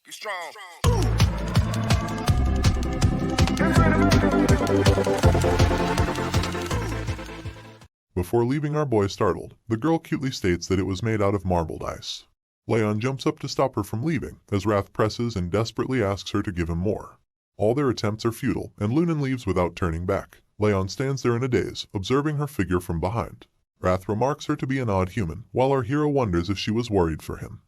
Get strong. Before leaving, our boy startled. The girl cutely states that it was made out of marbled ice. Leon jumps up to stop her from leaving, as Wrath presses and desperately asks her to give him more. All their attempts are futile, and Lunan leaves without turning back. Leon stands there in a daze, observing her figure from behind. Wrath remarks her to be an odd human, while our hero wonders if she was worried for him.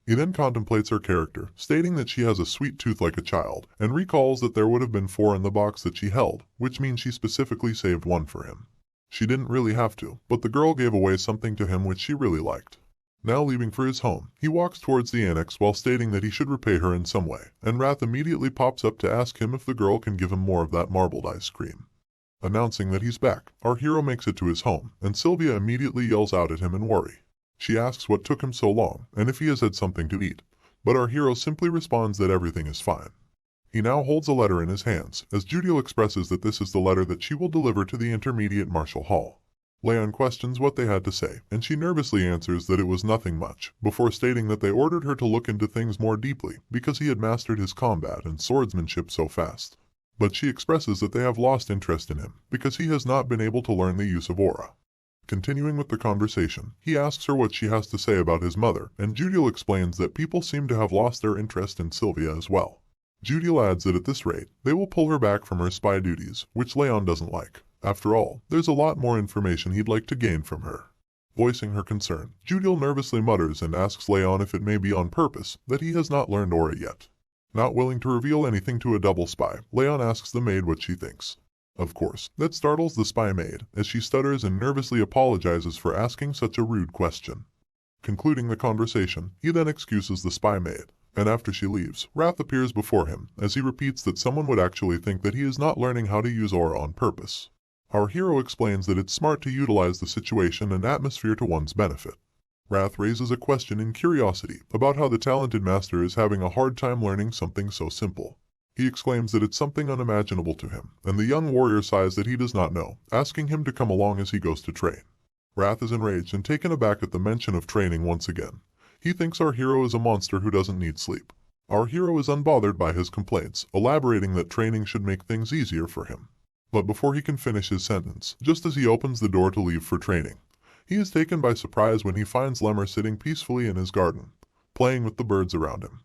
He then contemplates her character, stating that she has a sweet tooth like a child, and recalls that there would have been 4 in the box that she held, which means she specifically saved 1 for him. She didn't really have to, but the girl gave away something to him which she really liked. Now leaving for his home, he walks towards the annex while stating that he should repay her in some way, and Wrath immediately pops up to ask him if the girl can give him more of that marbled ice cream. Announcing that he's back, our hero makes it to his home, and Sylvia immediately yells out at him in worry. She asks what took him so long, and if he has had something to eat, but our hero simply responds that everything is fine. He now holds a letter in his hands, as Judiel expresses that this is the letter that she will deliver to the Intermediate Martial Hall. Leon questions what they had to say, and she nervously answers that it was nothing much, before stating that they ordered her to look into things more deeply because he had mastered his combat and swordsmanship so fast. But she expresses that they have lost interest in him, because he has not been able to learn the use of aura. Continuing with the conversation, he asks her what she has to say about his mother, and Judiel explains that people seem to have lost their interest in Sylvia as well. Judiel adds that at this rate, they will pull her back from her spy duties, which Leon doesn't like. After all, there's a lot more information he'd like to gain from her. Voicing her concern, Judiel nervously mutters and asks Leon if it may be on purpose that he has not learned aura yet. Not willing to reveal anything to a double spy, Leon asks the maid what she thinks. Of course, that startles the spy maid, as she stutters and nervously apologizes for asking such a rude question. Concluding the conversation, he then excuses the spy maid, and after she leaves, Wrath appears before him, as he repeats that someone would actually think that he is not learning how to use aura on purpose. Our hero explains that it's smart to utilize the situation and atmosphere to one's benefit. Wrath raises a question in curiosity about how the talented master is having a hard time learning something so simple. He exclaims that it's something unimaginable to him, and the young warrior sighs that he does not know, asking him to come along as he goes to train. Wrath is enraged and taken aback at the mention of training once again. He thinks our hero is a monster who doesn't need sleep. Our hero is unbothered by his complaints, elaborating that training should make things easier for him. But before he can finish his sentence, just as he opens the door to leave for training, he is taken by surprise when he finds Lemmer sitting peacefully in his garden, playing with the birds around him.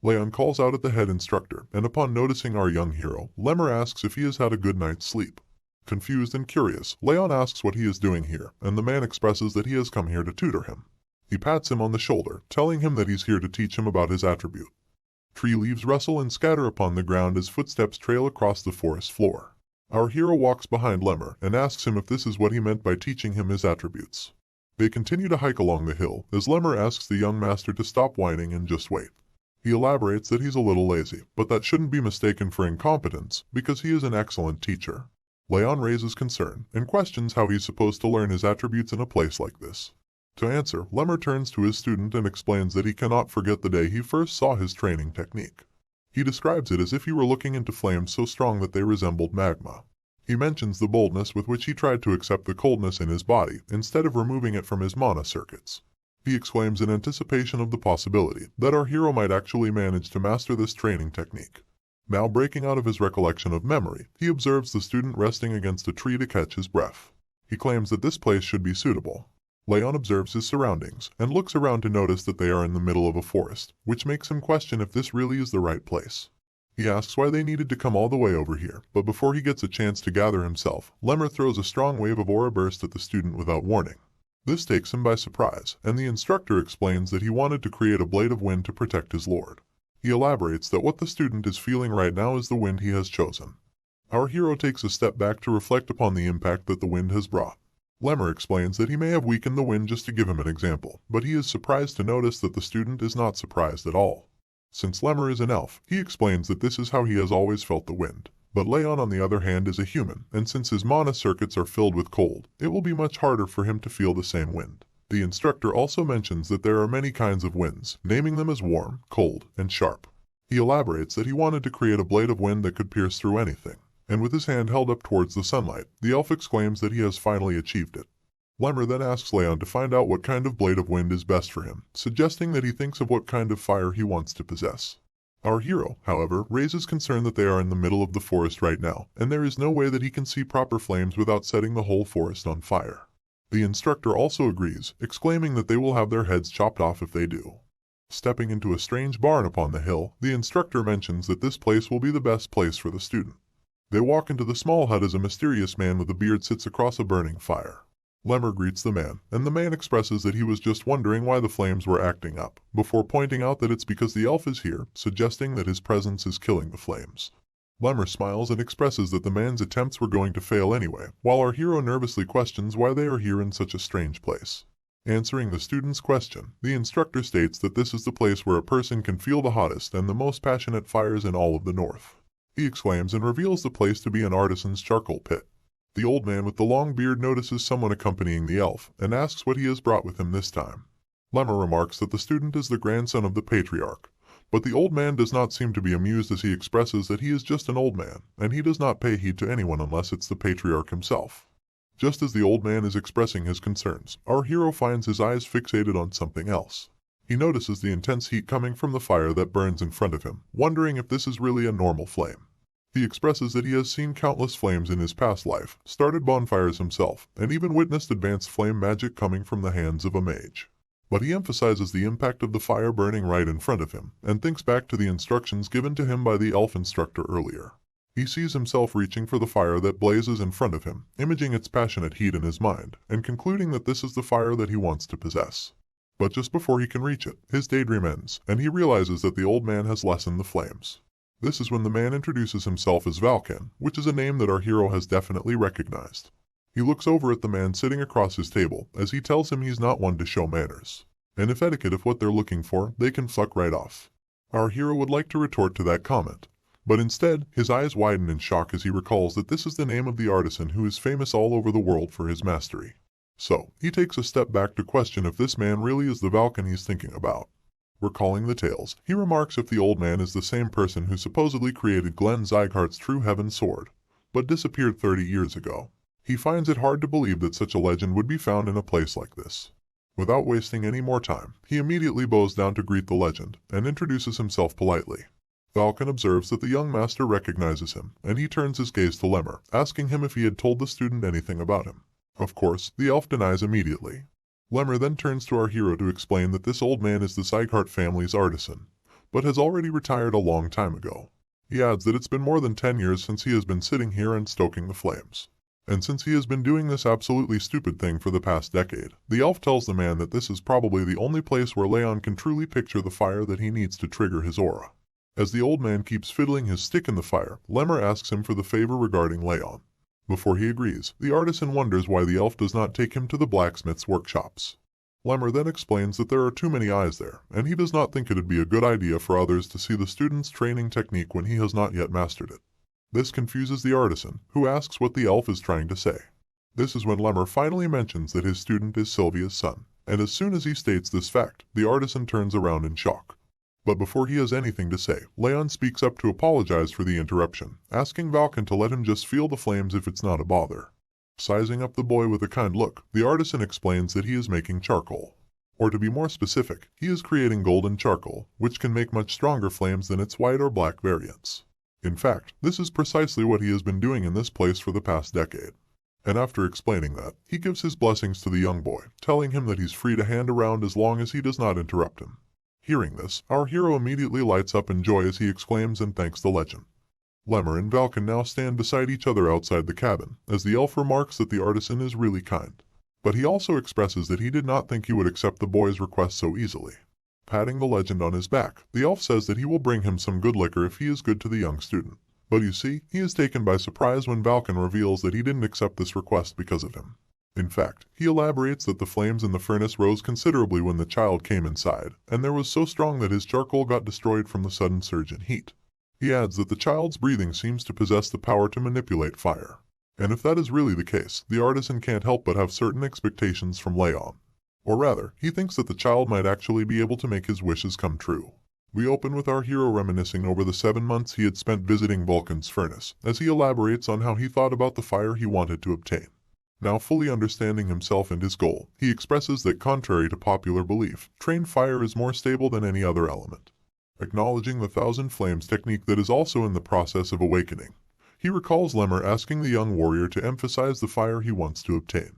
Leon calls out at the head instructor, and upon noticing our young hero, Lemmer asks if he has had a good night's sleep. Confused and curious, Leon asks what he is doing here, and the man expresses that he has come here to tutor him. He pats him on the shoulder, telling him that he's here to teach him about his attribute. Tree leaves rustle and scatter upon the ground as footsteps trail across the forest floor. Our hero walks behind Lemmer and asks him if this is what he meant by teaching him his attributes. They continue to hike along the hill, as Lemmer asks the young master to stop whining and just wait. He elaborates that he's a little lazy, but that shouldn't be mistaken for incompetence, because he is an excellent teacher. Leon raises concern, and questions how he's supposed to learn his attributes in a place like this. To answer, Lemmer turns to his student and explains that he cannot forget the day he first saw his training technique. He describes it as if he were looking into flames so strong that they resembled magma. He mentions the boldness with which he tried to accept the coldness in his body, instead of removing it from his mana circuits. He exclaims in anticipation of the possibility that our hero might actually manage to master this training technique. Now breaking out of his recollection of memory, he observes the student resting against a tree to catch his breath. He claims that this place should be suitable. Leon observes his surroundings, and looks around to notice that they are in the middle of a forest, which makes him question if this really is the right place. He asks why they needed to come all the way over here, but before he gets a chance to gather himself, Lemmer throws a strong wave of aura burst at the student without warning. This takes him by surprise, and the instructor explains that he wanted to create a blade of wind to protect his lord. He elaborates that what the student is feeling right now is the wind he has chosen. Our hero takes a step back to reflect upon the impact that the wind has brought. Lemmer explains that he may have weakened the wind just to give him an example, but he is surprised to notice that the student is not surprised at all. Since Lemmer is an elf, he explains that this is how he has always felt the wind. But Leon, on the other hand, is a human, and since his mana circuits are filled with cold, it will be much harder for him to feel the same wind. The instructor also mentions that there are many kinds of winds, naming them as warm, cold, and sharp. He elaborates that he wanted to create a blade of wind that could pierce through anything, and with his hand held up towards the sunlight, the elf exclaims that he has finally achieved it. Lemmer then asks Leon to find out what kind of blade of wind is best for him, suggesting that he thinks of what kind of fire he wants to possess. Our hero, however, raises concern that they are in the middle of the forest right now, and there is no way that he can see proper flames without setting the whole forest on fire. The instructor also agrees, exclaiming that they will have their heads chopped off if they do. Stepping into a strange barn upon the hill, the instructor mentions that this place will be the best place for the student. They walk into the small hut as a mysterious man with a beard sits across a burning fire. Lemmer greets the man, and the man expresses that he was just wondering why the flames were acting up, before pointing out that it's because the elf is here, suggesting that his presence is killing the flames. Lemmer smiles and expresses that the man's attempts were going to fail anyway, while our hero nervously questions why they are here in such a strange place. Answering the student's question, the instructor states that this is the place where a person can feel the hottest and the most passionate fires in all of the north. He exclaims and reveals the place to be an artisan's charcoal pit. The old man with the long beard notices someone accompanying the elf and asks what he has brought with him this time. Lemmer remarks that the student is the grandson of the patriarch, but the old man does not seem to be amused as he expresses that he is just an old man, and he does not pay heed to anyone unless it's the patriarch himself. Just as the old man is expressing his concerns, our hero finds his eyes fixated on something else. He notices the intense heat coming from the fire that burns in front of him, wondering if this is really a normal flame. He expresses that he has seen countless flames in his past life, started bonfires himself, and even witnessed advanced flame magic coming from the hands of a mage. But he emphasizes the impact of the fire burning right in front of him, and thinks back to the instructions given to him by the elf instructor earlier. He sees himself reaching for the fire that blazes in front of him, imaging its passionate heat in his mind, and concluding that this is the fire that he wants to possess. But just before he can reach it, his daydream ends, and he realizes that the old man has lessened the flames. This is when the man introduces himself as Valken, which is a name that our hero has definitely recognized. He looks over at the man sitting across his table, as he tells him he's not one to show manners. And if etiquette is what they're looking for, they can fuck right off. Our hero would like to retort to that comment, but instead, his eyes widen in shock as he recalls that this is the name of the artisan who is famous all over the world for his mastery. So, he takes a step back to question if this man really is the Valken he's thinking about. Recalling the tales, he remarks if the old man is the same person who supposedly created Glenn Zygarde's True Heaven sword, but disappeared 30 years ago. He finds it hard to believe that such a legend would be found in a place like this. Without wasting any more time, he immediately bows down to greet the legend, and introduces himself politely. Valken observes that the young master recognizes him, and he turns his gaze to Lemmer, asking him if he had told the student anything about him. Of course, the elf denies immediately. Lemmer then turns to our hero to explain that this old man is the Zygarde family's artisan, but has already retired a long time ago. He adds that it's been more than 10 years since he has been sitting here and stoking the flames. And since he has been doing this absolutely stupid thing for the past decade, the elf tells the man that this is probably the only place where Leon can truly picture the fire that he needs to trigger his aura. As the old man keeps fiddling his stick in the fire, Lemmer asks him for the favor regarding Leon. Before he agrees, the artisan wonders why the elf does not take him to the blacksmith's workshops. Lemmer then explains that there are too many eyes there, and he does not think it would be a good idea for others to see the student's training technique when he has not yet mastered it. This confuses the artisan, who asks what the elf is trying to say. This is when Lemmer finally mentions that his student is Sylvia's son, and as soon as he states this fact, the artisan turns around in shock. But before he has anything to say, Leon speaks up to apologize for the interruption, asking Valken to let him just feel the flames if it's not a bother. Sizing up the boy with a kind look, the artisan explains that he is making charcoal. Or to be more specific, he is creating golden charcoal, which can make much stronger flames than its white or black variants. In fact, this is precisely what he has been doing in this place for the past decade. And after explaining that, he gives his blessings to the young boy, telling him that he's free to hand around as long as he does not interrupt him. Hearing this, our hero immediately lights up in joy as he exclaims and thanks the legend. Lemmer and Valken now stand beside each other outside the cabin, as the elf remarks that the artisan is really kind. But he also expresses that he did not think he would accept the boy's request so easily. Patting the legend on his back, the elf says that he will bring him some good liquor if he is good to the young student. But you see, he is taken by surprise when Valken reveals that he didn't accept this request because of him. In fact, he elaborates that the flames in the furnace rose considerably when the child came inside, and there was so strong that his charcoal got destroyed from the sudden surge in heat. He adds that the child's breathing seems to possess the power to manipulate fire. And if that is really the case, the artisan can't help but have certain expectations from Leon. Or rather, he thinks that the child might actually be able to make his wishes come true. We open with our hero reminiscing over the 7 months he had spent visiting Vulcan's furnace, as he elaborates on how he thought about the fire he wanted to obtain. Now fully understanding himself and his goal, he expresses that contrary to popular belief, trained fire is more stable than any other element. acknowledging the Thousand Flames technique that is also in the process of awakening. He recalls Lemmer asking the young warrior to emphasize the fire he wants to obtain.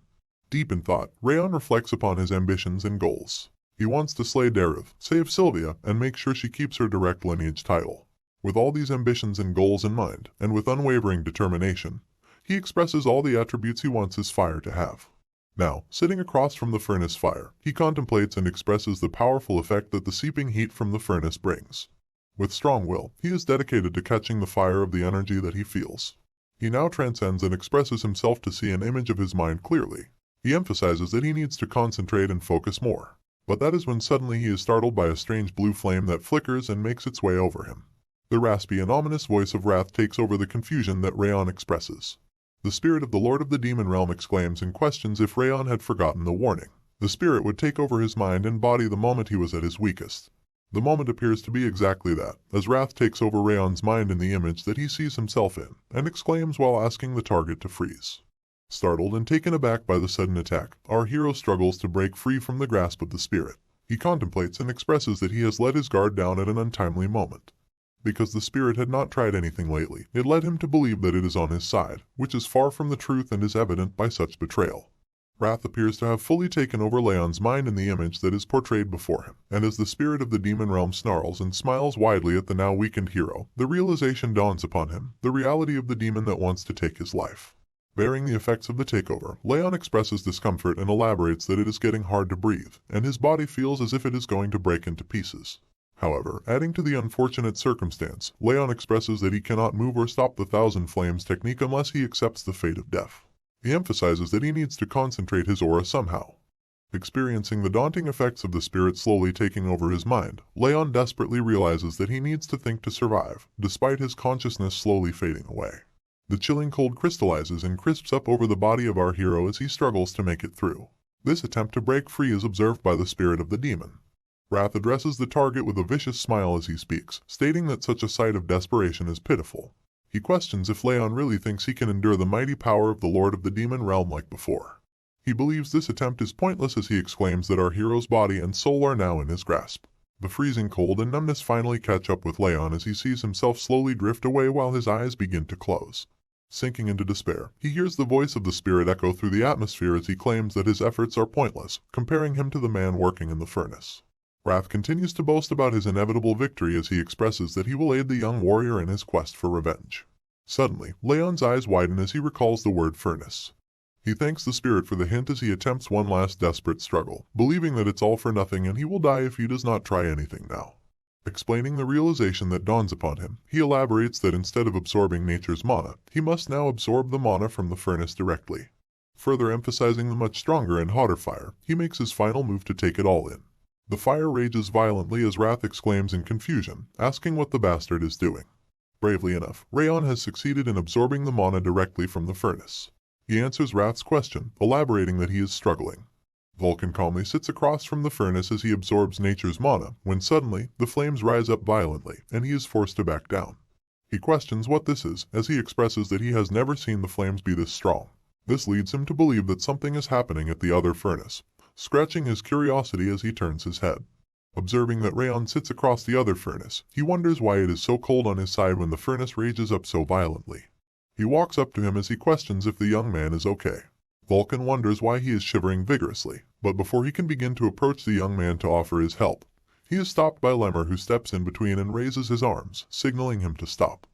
Deep in thought, Rayon reflects upon his ambitions and goals. He wants to slay Deriv, save Sylvia, and make sure she keeps her direct lineage title. With all these ambitions and goals in mind, and with unwavering determination, he expresses all the attributes he wants his fire to have. Now, sitting across from the furnace fire, he contemplates and expresses the powerful effect that the seeping heat from the furnace brings. With strong will, he is dedicated to catching the fire of the energy that he feels. He now transcends and expresses himself to see an image of his mind clearly. He emphasizes that he needs to concentrate and focus more. But that is when suddenly he is startled by a strange blue flame that flickers and makes its way over him. The raspy and ominous voice of wrath takes over the confusion that Rayon expresses. The spirit of the Lord of the Demon Realm exclaims and questions if Rayon had forgotten the warning. The spirit would take over his mind and body the moment he was at his weakest. The moment appears to be exactly that, as wrath takes over Rayon's mind in the image that he sees himself in, and exclaims while asking the target to freeze. Startled and taken aback by the sudden attack, our hero struggles to break free from the grasp of the spirit. He contemplates and expresses that he has let his guard down at an untimely moment. Because the spirit had not tried anything lately, it led him to believe that it is on his side, which is far from the truth and is evident by such betrayal. Wrath appears to have fully taken over Leon's mind in the image that is portrayed before him, and as the spirit of the demon realm snarls and smiles widely at the now weakened hero, the realization dawns upon him, the reality of the demon that wants to take his life. Bearing the effects of the takeover, Leon expresses discomfort and elaborates that it is getting hard to breathe, and his body feels as if it is going to break into pieces. However, adding to the unfortunate circumstance, Leon expresses that he cannot move or stop the Thousand Flames technique unless he accepts the fate of death. He emphasizes that he needs to concentrate his aura somehow. Experiencing the daunting effects of the spirit slowly taking over his mind, Leon desperately realizes that he needs to think to survive, despite his consciousness slowly fading away. The chilling cold crystallizes and crisps up over the body of our hero as he struggles to make it through. This attempt to break free is observed by the spirit of the demon. Wrath addresses the target with a vicious smile as he speaks, stating that such a sight of desperation is pitiful. He questions if Leon really thinks he can endure the mighty power of the Lord of the Demon Realm like before. He believes this attempt is pointless as he exclaims that our hero's body and soul are now in his grasp. The freezing cold and numbness finally catch up with Leon as he sees himself slowly drift away while his eyes begin to close. Sinking into despair, he hears the voice of the spirit echo through the atmosphere as he claims that his efforts are pointless, comparing him to the man working in the furnace. Wrath continues to boast about his inevitable victory as he expresses that he will aid the young warrior in his quest for revenge. Suddenly, Leon's eyes widen as he recalls the word furnace. He thanks the spirit for the hint as he attempts one last desperate struggle, believing that it's all for nothing and he will die if he does not try anything now. Explaining the realization that dawns upon him, he elaborates that instead of absorbing nature's mana, he must now absorb the mana from the furnace directly. Further emphasizing the much stronger and hotter fire, he makes his final move to take it all in. The fire rages violently as Wrath exclaims in confusion, asking what the bastard is doing. Bravely enough, Rayon has succeeded in absorbing the mana directly from the furnace. He answers Wrath's question, elaborating that he is struggling. Vulcan calmly sits across from the furnace as he absorbs nature's mana, when suddenly, the flames rise up violently, and he is forced to back down. He questions what this is, as he expresses that he has never seen the flames be this strong. This leads him to believe that something is happening at the other furnace, scratching his curiosity as he turns his head. Observing that Rayon sits across the other furnace, he wonders why it is so cold on his side when the furnace rages up so violently. He walks up to him as he questions if the young man is okay. Vulcan wonders why he is shivering vigorously, but before he can begin to approach the young man to offer his help, he is stopped by Lemmer, who steps in between and raises his arms, signaling him to stop.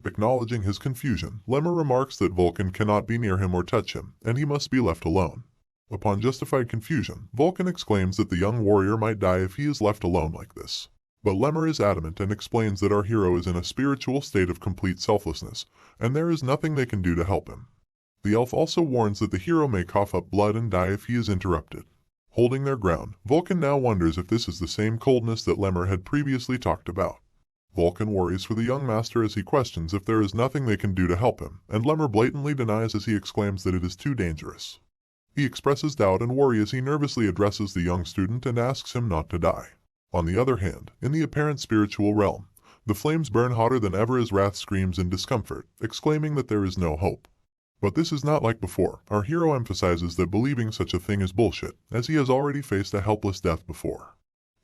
Acknowledging his confusion, Lemmer remarks that Vulcan cannot be near him or touch him, and he must be left alone. Upon justified confusion, Vulcan exclaims that the young warrior might die if he is left alone like this. But Lemmer is adamant and explains that our hero is in a spiritual state of complete selflessness, and there is nothing they can do to help him. The elf also warns that the hero may cough up blood and die if he is interrupted. Holding their ground, Vulcan now wonders if this is the same coldness that Lemmer had previously talked about. Vulcan worries for the young master as he questions if there is nothing they can do to help him, and Lemmer blatantly denies as he exclaims that it is too dangerous. He expresses doubt and worry as he nervously addresses the young student and asks him not to die. On the other hand, in the apparent spiritual realm, the flames burn hotter than ever as Wrath screams in discomfort, exclaiming that there is no hope. But this is not like before. Our hero emphasizes that believing such a thing is bullshit, as he has already faced a helpless death before.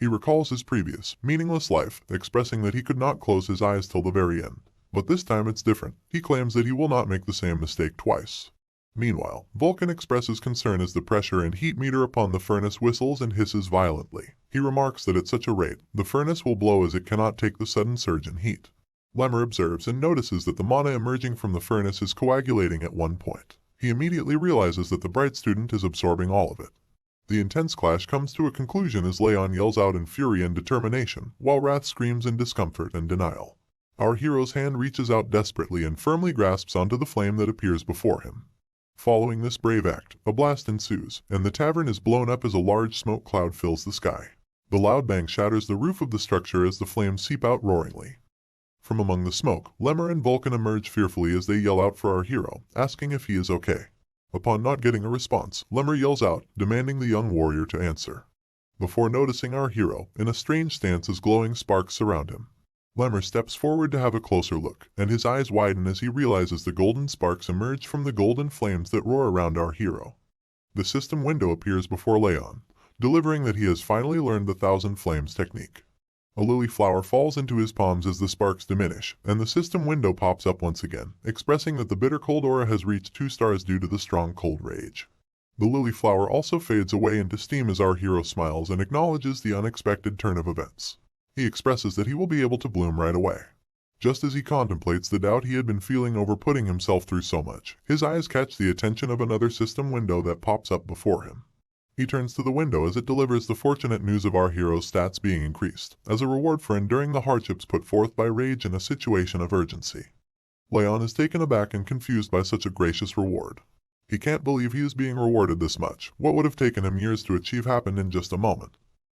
He recalls his previous, meaningless life, expressing that he could not close his eyes till the very end. But this time it's different. He claims that he will not make the same mistake twice. Meanwhile, Vulcan expresses concern as the pressure and heat meter upon the furnace whistles and hisses violently. He remarks that at such a rate, the furnace will blow as it cannot take the sudden surge in heat. Lemmer observes and notices that the mana emerging from the furnace is coagulating at one point. He immediately realizes that the bright student is absorbing all of it. The intense clash comes to a conclusion as Leon yells out in fury and determination, while Wrath screams in discomfort and denial. Our hero's hand reaches out desperately and firmly grasps onto the flame that appears before him. Following this brave act, a blast ensues, and the tavern is blown up as a large smoke cloud fills the sky. The loud bang shatters the roof of the structure as the flames seep out roaringly. From among the smoke, Lemmer and Vulcan emerge fearfully as they yell out for our hero, asking if he is okay. Upon not getting a response, Lemmer yells out, demanding the young warrior to answer. Before noticing our hero, in a strange stance as glowing sparks surround him. Lemmer steps forward to have a closer look, and his eyes widen as he realizes the golden sparks emerge from the golden flames that roar around our hero. The system window appears before Leon, delivering that he has finally learned the Thousand Flames technique. A lily flower falls into his palms as the sparks diminish, and the system window pops up once again, expressing that the bitter cold aura has reached 2 stars due to the strong cold rage. The lily flower also fades away into steam as our hero smiles and acknowledges the unexpected turn of events. He expresses that he will be able to bloom right away. Just as he contemplates the doubt he had been feeling over putting himself through so much, his eyes catch the attention of another system window that pops up before him. He turns to the window as it delivers the fortunate news of our hero's stats being increased, as a reward for enduring the hardships put forth by rage in a situation of urgency. Leon is taken aback and confused by such a gracious reward. He can't believe he is being rewarded this much. What would have taken him years to achieve happened in just a moment.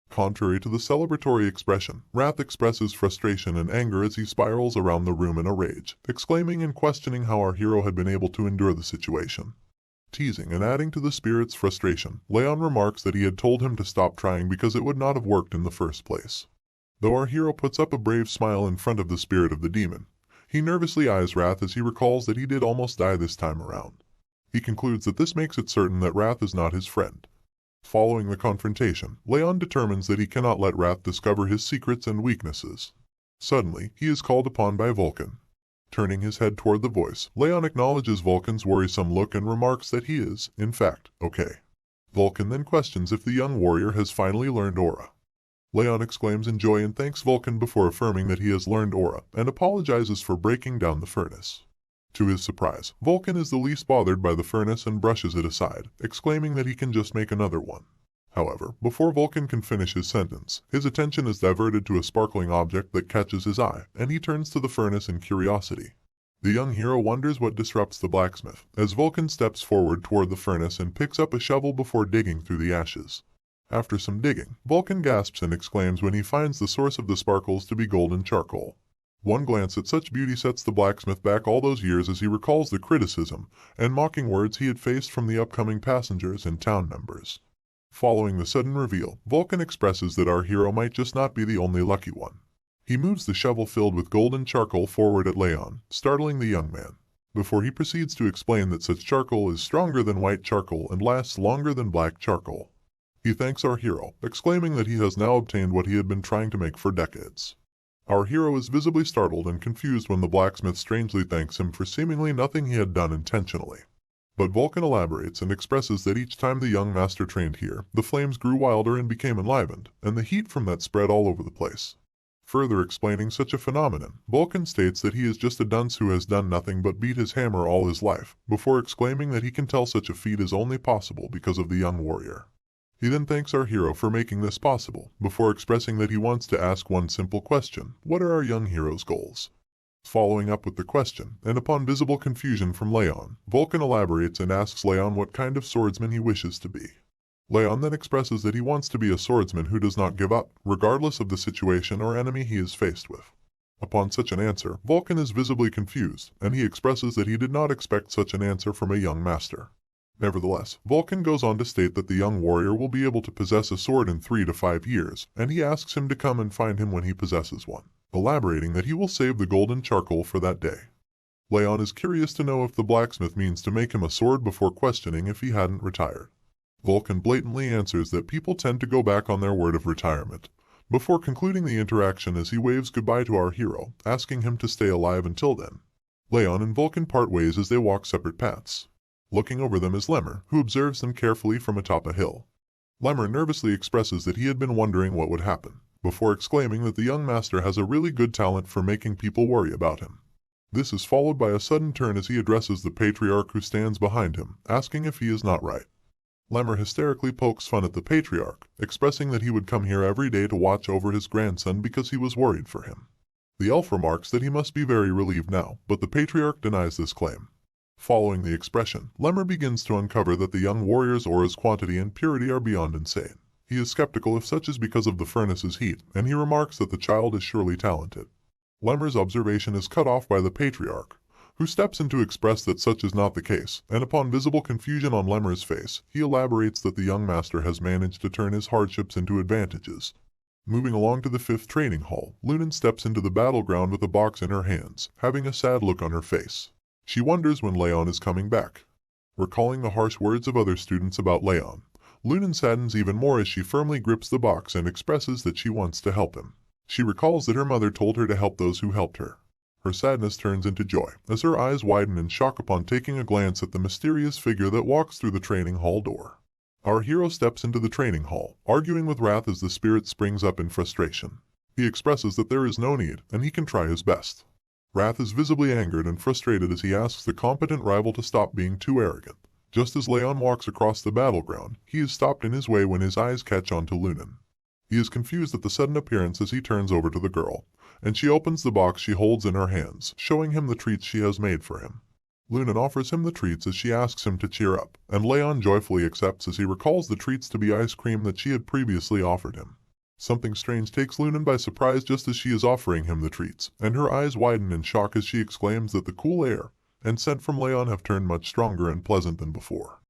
Contrary to the celebratory expression, Wrath expresses frustration and anger as he spirals around the room in a rage, exclaiming and questioning how our hero had been able to endure the situation. Teasing and adding to the spirit's frustration, Leon remarks that he had told him to stop trying because it would not have worked in the first place. Though our hero puts up a brave smile in front of the spirit of the demon, he nervously eyes Wrath as he recalls that he did almost die this time around. He concludes that this makes it certain that Wrath is not his friend. Following the confrontation, Leon determines that he cannot let Wrath discover his secrets and weaknesses. Suddenly, he is called upon by Vulcan. Turning his head toward the voice, Leon acknowledges Vulcan's worrisome look and remarks that he is, in fact, okay. Vulcan then questions if the young warrior has finally learned aura. Leon exclaims in joy and thanks Vulcan before affirming that he has learned aura and apologizes for breaking down the furnace. To his surprise, Vulcan is the least bothered by the furnace and brushes it aside, exclaiming that he can just make another one. However, before Vulcan can finish his sentence, his attention is diverted to a sparkling object that catches his eye, and he turns to the furnace in curiosity. The young hero wonders what disrupts the blacksmith, as Vulcan steps forward toward the furnace and picks up a shovel before digging through the ashes. After some digging, Vulcan gasps and exclaims when he finds the source of the sparkles to be golden charcoal. One glance at such beauty sets the blacksmith back all those years as he recalls the criticism and mocking words he had faced from the upcoming passengers and town members. Following the sudden reveal, Vulcan expresses that our hero might just not be the only lucky one. He moves the shovel filled with golden charcoal forward at Leon, startling the young man, before he proceeds to explain that such charcoal is stronger than white charcoal and lasts longer than black charcoal. He thanks our hero, exclaiming that he has now obtained what he had been trying to make for decades. Our hero is visibly startled and confused when the blacksmith strangely thanks him for seemingly nothing he had done intentionally. But Vulcan elaborates and expresses that each time the young master trained here, the flames grew wilder and became enlivened, and the heat from that spread all over the place. Further explaining such a phenomenon, Vulcan states that he is just a dunce who has done nothing but beat his hammer all his life, before exclaiming that he can tell such a feat is only possible because of the young warrior. He then thanks our hero for making this possible, before expressing that he wants to ask one simple question: what are our young hero's goals? Following up with the question, and upon visible confusion from Leon, Vulcan elaborates and asks Leon what kind of swordsman he wishes to be. Leon then expresses that he wants to be a swordsman who does not give up, regardless of the situation or enemy he is faced with. Upon such an answer, Vulcan is visibly confused, and he expresses that he did not expect such an answer from a young master. Nevertheless, Vulcan goes on to state that the young warrior will be able to possess a sword in 3 to 5 years, and he asks him to come and find him when he possesses one, elaborating that he will save the golden charcoal for that day. Leon is curious to know if the blacksmith means to make him a sword before questioning if he hadn't retired. Vulcan blatantly answers that people tend to go back on their word of retirement, before concluding the interaction as he waves goodbye to our hero, asking him to stay alive until then. Leon and Vulcan part ways as they walk separate paths. Looking over them is Lemmer, who observes them carefully from atop a hill. Lemmer nervously expresses that he had been wondering what would happen, before exclaiming that the young master has a really good talent for making people worry about him. This is followed by a sudden turn as he addresses the patriarch who stands behind him, asking if he is not right. Lemmer hysterically pokes fun at the patriarch, expressing that he would come here every day to watch over his grandson because he was worried for him. The elf remarks that he must be very relieved now, but the patriarch denies this claim. Following the expression, Lemmer begins to uncover that the young warrior's aura's quantity and purity are beyond insane. He is skeptical if such is because of the furnace's heat, and he remarks that the child is surely talented. Lemmer's observation is cut off by the patriarch, who steps in to express that such is not the case, and upon visible confusion on Lemmer's face, he elaborates that the young master has managed to turn his hardships into advantages. Moving along to the 5th training hall, Lunan steps into the battleground with a box in her hands, having a sad look on her face. She wonders when Leon is coming back. Recalling the harsh words of other students about Leon, Lunan saddens even more as she firmly grips the box and expresses that she wants to help him. She recalls that her mother told her to help those who helped her. Her sadness turns into joy, as her eyes widen in shock upon taking a glance at the mysterious figure that walks through the training hall door. Our hero steps into the training hall, arguing with wrath as the spirit springs up in frustration. He expresses that there is no need, and he can try his best. Wrath is visibly angered and frustrated as he asks the competent rival to stop being too arrogant. Just as Leon walks across the battleground, he is stopped in his way when his eyes catch on to Lunan. He is confused at the sudden appearance as he turns over to the girl, and she opens the box she holds in her hands, showing him the treats she has made for him. Lunan offers him the treats as she asks him to cheer up, and Leon joyfully accepts as he recalls the treats to be ice cream that she had previously offered him. Something strange takes Lunan by surprise just as she is offering him the treats, and her eyes widen in shock as she exclaims that the cool air and scent from Leon have turned much stronger and pleasant than before.